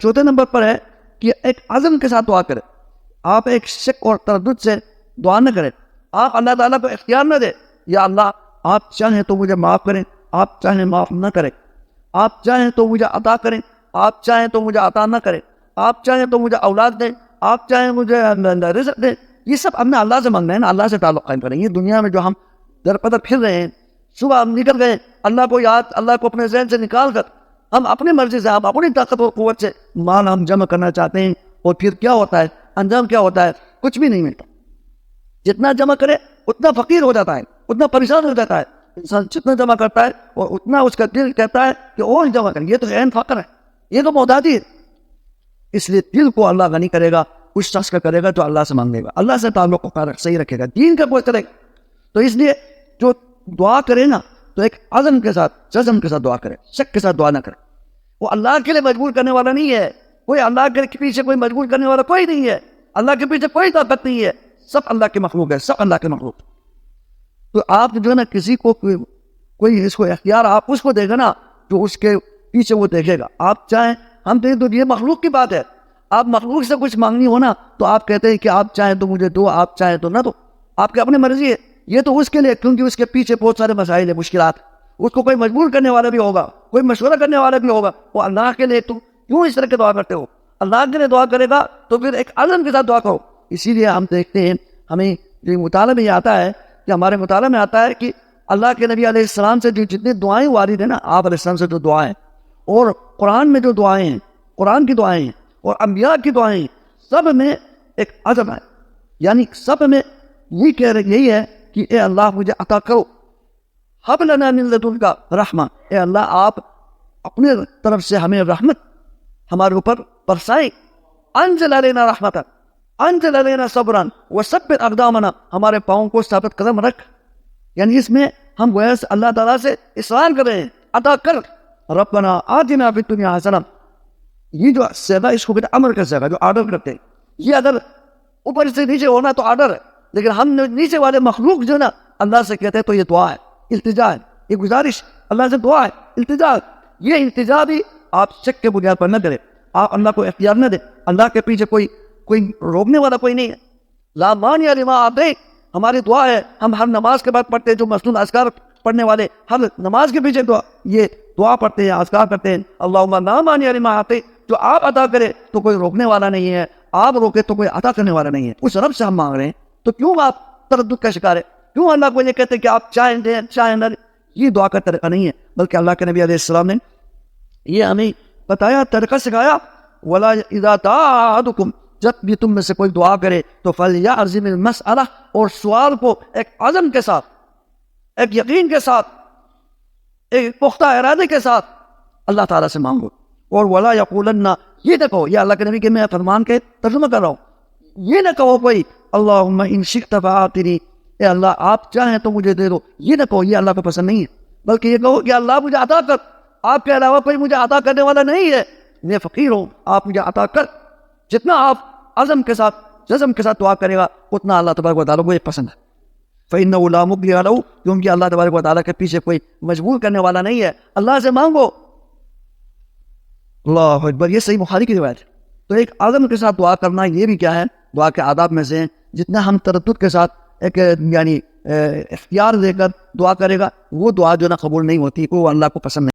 چوتھے نمبر پر ہے کہ ایک عزم کے ساتھ دعا کرے. آپ ایک شک اور تردد سے دعا نہ کریں. آپ اللہ تعالیٰ کو اختیار نہ دیں یا اللہ آپ چاہیں تو مجھے معاف کریں, آپ چاہیں معاف نہ کریں, آپ چاہیں تو مجھے عطا کریں, آپ چاہیں تو مجھے عطا نہ کریں, آپ چاہیں تو مجھے اولاد دیں, آپ چاہیں مجھے رزق دیں. یہ سب ہم نے اللہ سے مانگنا ہے نا, اللہ سے تعلق قائم کریں. یہ دنیا میں جو ہم در پدر پھر رہے ہیں, صبح ہم نکل گئے اللہ کو یاد, اللہ کو اپنے ذہن سے نکال کر ہم اپنی مرضی سے, ہم اپنی طاقت و قوت سے مال ہم جمع کرنا چاہتے ہیں, اور پھر کیا ہوتا ہے, انجام کیا ہوتا ہے, کچھ بھی نہیں ملتا. جتنا جمع کرے اتنا فقیر ہو جاتا ہے, اتنا پریشان ہو جاتا ہے. انسان جتنا جمع کرتا ہے اور اتنا اس کا دل کہتا ہے کہ اور جمع کریں. یہ تو عین فقر ہے, یہ تو محتاجی ہے. اس لیے دل کو اللہ غنی کرے گا اس شخص کا کرے گا جو اللہ سے مانگے گا, اللہ سے تعلق کو صحیح رکھے گا, دین کا کوئی کرے گا. تو اس لیے جو دعا کرے نا تو ایک عزم کے ساتھ, جزم کے ساتھ دعا کرے, شک کے ساتھ دعا نہ کرے. وہ اللہ کے لیے مجبور کرنے والا نہیں ہے, کوئی اللہ کے پیچھے کوئی مجبور کرنے والا کوئی نہیں ہے, اللہ کے پیچھے کوئی طاقت نہیں ہے, سب اللہ کے مخلوق ہے, سب اللہ کے مخلوق. تو آپ جو ہے نا کسی کو کوئی اس کو اختیار آپ اس کو دے گا نا جو اس کے پیچھے وہ دیکھے گا. آپ چاہیں ہم تو یہ مخلوق کی بات ہے, آپ مخلوق سے کچھ مانگنی ہو نا تو آپ کہتے ہیں کہ آپ چاہیں تو مجھے دو, آپ چاہیں تو نہ دو, آپ کی اپنی مرضی ہے. یہ تو اس کے لیے, کیونکہ اس کے پیچھے بہت سارے مسائل ہیں, مشکلات. اس کو کوئی مجبور کرنے والا بھی ہوگا, کوئی مشورہ کرنے والا بھی ہوگا. وہ اللہ کے لیے تم کیوں اس طرح کی دعا کرتے ہو؟ اللہ کے لیے دعا کرے گا تو پھر ایک عزم کے ساتھ دعا کرو. اسی لیے ہم دیکھتے ہیں, ہمیں جو مطالعہ میں یہ آتا ہے کہ ہمارے مطالعہ میں آتا ہے کہ اللہ کے نبی علیہ السلام سے جو جتنی دعائیں وارد ہیں نا, آپ علیہ السلام سے جو دعائیں, اور قرآن میں جو دعائیں ہیں, قرآن کی دعائیں ہیں اور انبیاء کی دعائیں ہیں, سب میں ایک عزم ہے. یعنی سب میں یہ کہہ رہے یہی ہے کہ اے اللہ مجھے عطا کرو, حب لنا من لدنک رحمہ, اے اللہ آپ اپنے طرف سے ہمیں رحمت ہمارے اوپر برسائیں. انزل علینا رحمتا, انزل علینا صبرا وثبت اقدامنا, ہمارے پاؤں کو ثابت قدم رکھ. یعنی اس میں ہم گویا اللہ تعالیٰ سے اصرار کر رہے ہیں, عطا کر. ربنا آتنا فی الدنیا حسنہ, یہ جو صیغہ اس کو کہتے ہیں امر کا صیغہ, جو آرڈر کرتے ہیں. یہ اگر اوپر سے نیچے ہونا تو آرڈر ہے, لیکن ہم نیچے والے مخلوق جو نا اللہ سے کہتے ہیں تو یہ دعا ہے, التجا ہے, یہ گزارش, اللہ سے دعا ہے, التجا. یہ التجا بھی آپ شک کے بنیاد پر نہ کریں, آپ اللہ کو اختیار نہ دیں. اللہ کے پیچھے کوئی روکنے والا کوئی نہیں ہے. لا مانع لما اعطیت, ہماری دعا ہے, ہم ہر نماز کے بعد پڑھتے ہیں, جو مسنون اذکار پڑھنے والے ہر نماز کے پیچھے یہ دعا پڑھتے ہیں, اذکار کرتے ہیں, اللہم لا مانع لما اعطیت, جو آپ عطا کرے تو کوئی روکنے والا نہیں ہے, آپ روکے تو کوئی عطا کرنے والا نہیں ہے. اس رب سے ہم مانگ رہے ہیں, تو کیوں آپ تردد کا شکار ہے؟ کیوں اللہ کو یہ کہتے ہیں کہ آپ چاہیں دیں چاہیں نہ دیں؟ یہ دعا کا طریقہ نہیں ہے, بلکہ اللہ کے نبی علیہ السلام نے یہ ہمیں بتایا, طریقہ سکھایا. ولا اذا دعا احدکم, جب بھی تم میں سے کوئی دعا کرے تو فلیعزم المسألہ, اور سوال کو ایک عزم کے ساتھ, ایک یقین کے ساتھ, ایک پختہ ارادے کے ساتھ اللہ تعالیٰ سے مانگو. اور ولا یقولن, یہ نہ کہو, یہ اللہ کے نبی کے میں فرمان کے ترجمہ کر رہا ہوں, یہ نہ کہو کوئی اللہم ان شئت فآتنی, اے اللہ آپ چاہیں تو مجھے دے دو. یہ نہ کہو, یہ اللہ کو پسند نہیں ہے, بلکہ یہ کہو کہ اللہ مجھے عطا کر, آپ کے علاوہ کوئی مجھے عطا کرنے والا نہیں ہے, میں فقیر ہوں, آپ مجھے عطا کر. جتنا آپ عزم کے ساتھ, جزم کے ساتھ دعا کرے گا اتنا اللہ تبارک و تعالیٰ کو یہ پسند ہے. فإنه لا مُكْرِهَ لَهُ, کیونکہ اللہ تبارک و تعالیٰ کے پیچھے کوئی مجبور کرنے والا نہیں ہے. اللہ سے مانگو. اللہ اکبر, یہ صحیح بخاری کی روایت ہے. تو ایک عزم کے ساتھ دعا کرنا یہ بھی کیا ہے, دعا کے آداب میں سے. جتنا ہم تردد کے ساتھ ایک یعنی اختیار دے کر دعا کرے گا, وہ دعا جو نا قبول نہیں ہوتی, وہ اللہ کو پسند نہیں.